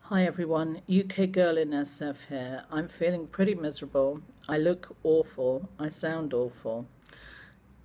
Hi everyone, UK Girl in SF here. I'm feeling pretty miserable. I look awful, I sound awful,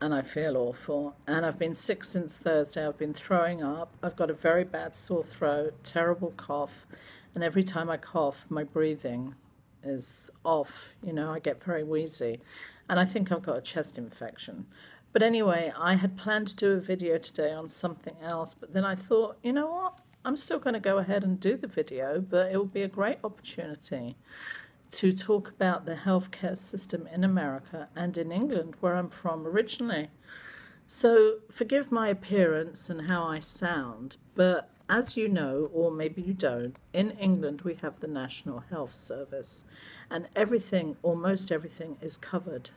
and I feel awful. And I've been sick since Thursday. I've been throwing up. I've got a very bad sore throat, terrible cough, and every time I cough, my breathing is off. I get very wheezy, and I think I've got a chest infection. But anyway, I had planned to do a video today on something else, but then I thought, you know what? I'm still going to go ahead and do the video, but it will be a great opportunity to talk about the healthcare system in America and in England, where I'm from originally. So forgive my appearance and how I sound, but as you know, or maybe you don't, in England we have the National Health Service, and everything, almost everything, is covered,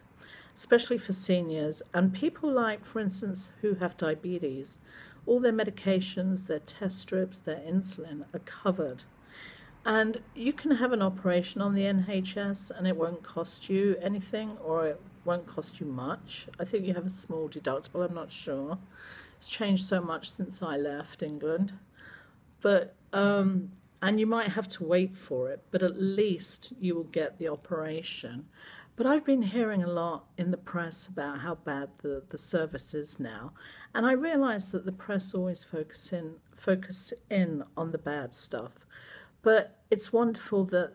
especially for seniors and people like, for instance, who have diabetes. All their medications, their test strips, their insulin are covered. And you can have an operation on the NHS and it won't cost you anything, or it won't cost you much. I think you have a small deductible, I'm not sure. It's changed so much since I left England. But and you might have to wait for it, but at least you will get the operation. But I've been hearing a lot in the press about how bad the service is now, and I realise that the press always focus in on the bad stuff. But it's wonderful that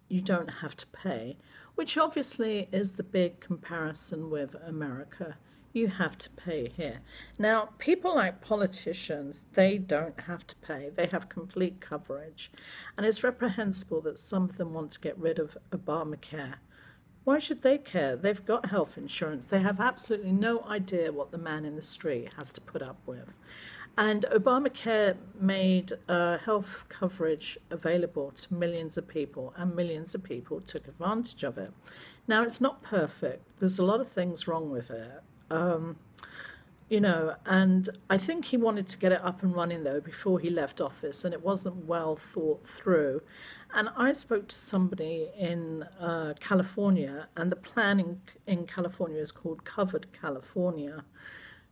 you don't have to pay, which obviously is the big comparison with America. You have to pay here. Now, people like politicians, they don't have to pay. They have complete coverage. And it's reprehensible that some of them want to get rid of Obamacare. Why should they care? They've got health insurance. They have absolutely no idea what the man in the street has to put up with. And Obamacare made health coverage available to millions of people, and millions of people took advantage of it. Now, it's not perfect. There's a lot of things wrong with it. And I think he wanted to get it up and running, though, before he left office, and it wasn't well thought through. And I spoke to somebody in California, and the plan in California is called Covered California.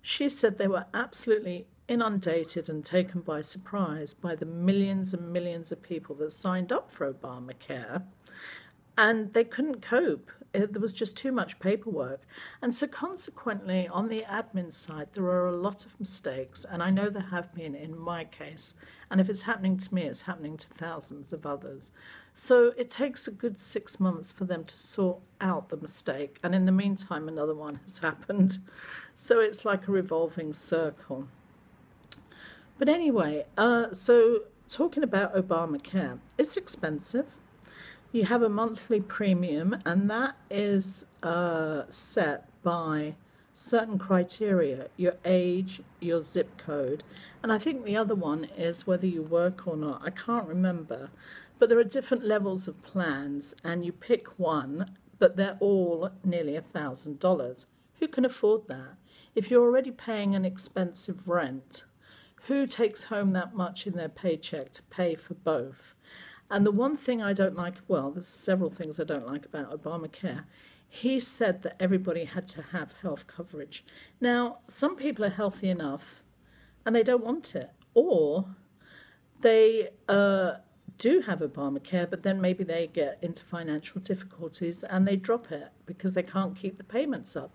She said they were absolutely inundated and taken by surprise by the millions and millions of people that signed up for Obamacare, and they couldn't cope. There was just too much paperwork. And so consequently, on the admin side, there are a lot of mistakes, and I know there have been in my case. And if it's happening to me, it's happening to thousands of others. So it takes a good 6 months for them to sort out the mistake. And in the meantime, another one has happened. So it's like a revolving circle. But anyway, so talking about Obamacare, it's expensive. You have a monthly premium, and that is set by certain criteria: your age, your zip code, and I think the other one is whether you work or not. I can't remember, but there are different levels of plans, and you pick one, but they're all nearly $1,000. Who can afford that? If you're already paying an expensive rent, who takes home that much in their paycheck to pay for both? And the one thing I don't like, well, there's several things I don't like about Obamacare. He said that everybody had to have health coverage. Now, some people are healthy enough and they don't want it. Or they do have Obamacare, but then maybe they get into financial difficulties and they drop it because they can't keep the payments up.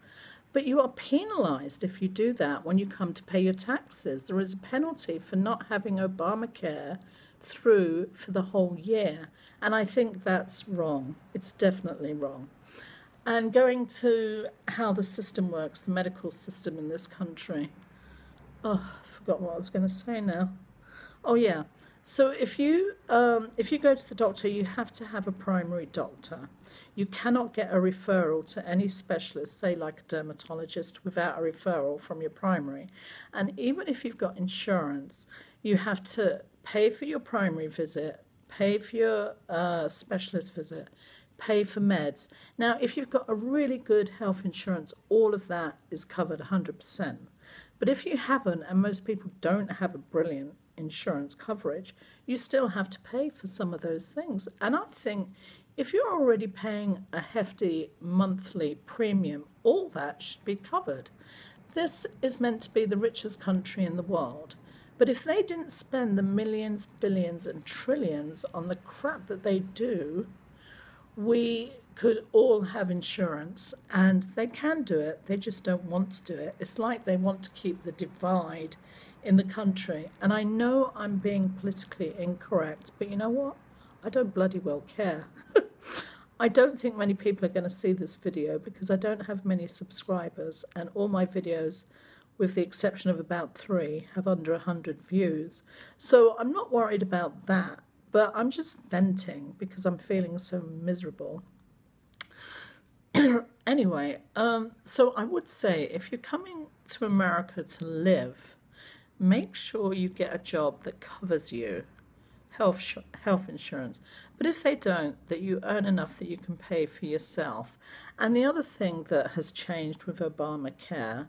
But you are penalised if you do that when you come to pay your taxes. There is a penalty for not having Obamacare through for the whole year, and I think that's wrong. It's definitely wrong. And going to how the system works, the medical system in this country. Oh, I forgot what I was going to say now. Oh yeah. So if you go to the doctor, you have to have a primary doctor. You cannot get a referral to any specialist, say like a dermatologist, without a referral from your primary. And even if you've got insurance, you have to pay for your primary visit, pay for your specialist visit, pay for meds. Now, if you've got a really good health insurance, all of that is covered 100%. But if you haven't, and most people don't have a brilliant insurance coverage, you still have to pay for some of those things. And I think if you're already paying a hefty monthly premium, all that should be covered. This is meant to be the richest country in the world, But if they didn't spend the millions, billions, and trillions on the crap that they do, we could all have insurance, and they can do it. They just don't want to do it. It's like they want to keep the divide in the country. And I know I'm being politically incorrect, but you know what? I don't bloody well care. I don't think many people are going to see this video because I don't have many subscribers, and all my videos, with the exception of about 3, have under 100 views. So I'm not worried about that, but I'm just venting because I'm feeling so miserable. Anyway, so I would say if you're coming to America to live, make sure you get a job that covers you, health insurance. But if they don't, that you earn enough that you can pay for yourself. And the other thing that has changed with Obamacare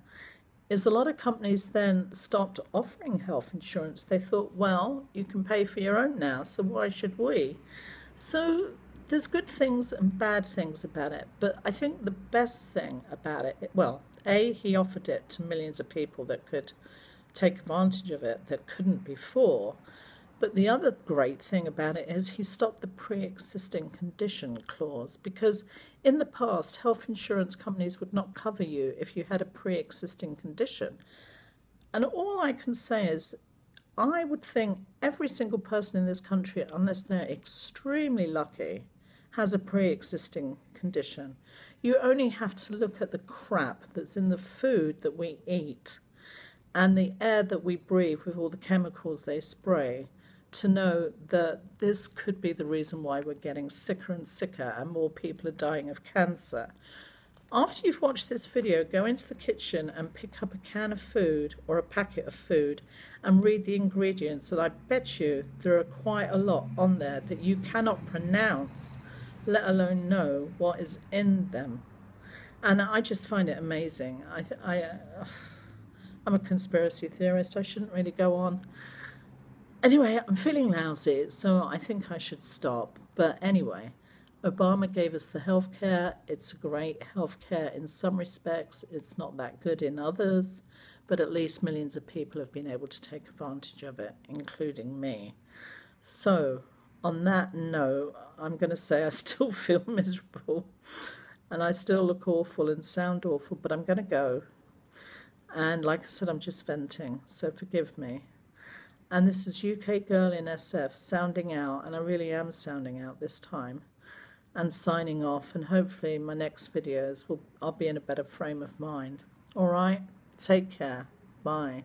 is a lot of companies then stopped offering health insurance. They thought, well, you can pay for your own now, so why should we? So there's good things and bad things about it. But I think the best thing about it, well, A, he offered it to millions of people that could take advantage of it that couldn't before. But the other great thing about it is he stopped the pre-existing condition clause, because in the past, health insurance companies would not cover you if you had a pre-existing condition. And all I can say is, I would think every single person in this country, unless they're extremely lucky, has a pre-existing condition. You only have to look at the crap that's in the food that we eat and the air that we breathe with all the chemicals they spray to know that this could be the reason why we're getting sicker and sicker and more people are dying of cancer. After you've watched this video, go into the kitchen and pick up a can of food or a packet of food and read the ingredients, and I bet you there are quite a lot on there that you cannot pronounce, let alone know what is in them. And I just find it amazing. I'm a conspiracy theorist. I shouldn't really go on. Anyway, I'm feeling lousy, so I think I should stop. But anyway, Obama gave us the healthcare. It's great healthcare in some respects. It's not that good in others, but at least millions of people have been able to take advantage of it, including me. So, on that note, I'm going to say I still feel miserable, and I still look awful and sound awful, but I'm going to go. And like I said, I'm just venting, so forgive me. And this is UK Girl in SF sounding out, and I really am sounding out this time, and signing off, and hopefully my next videos I'll be in a better frame of mind. All right, take care. Bye.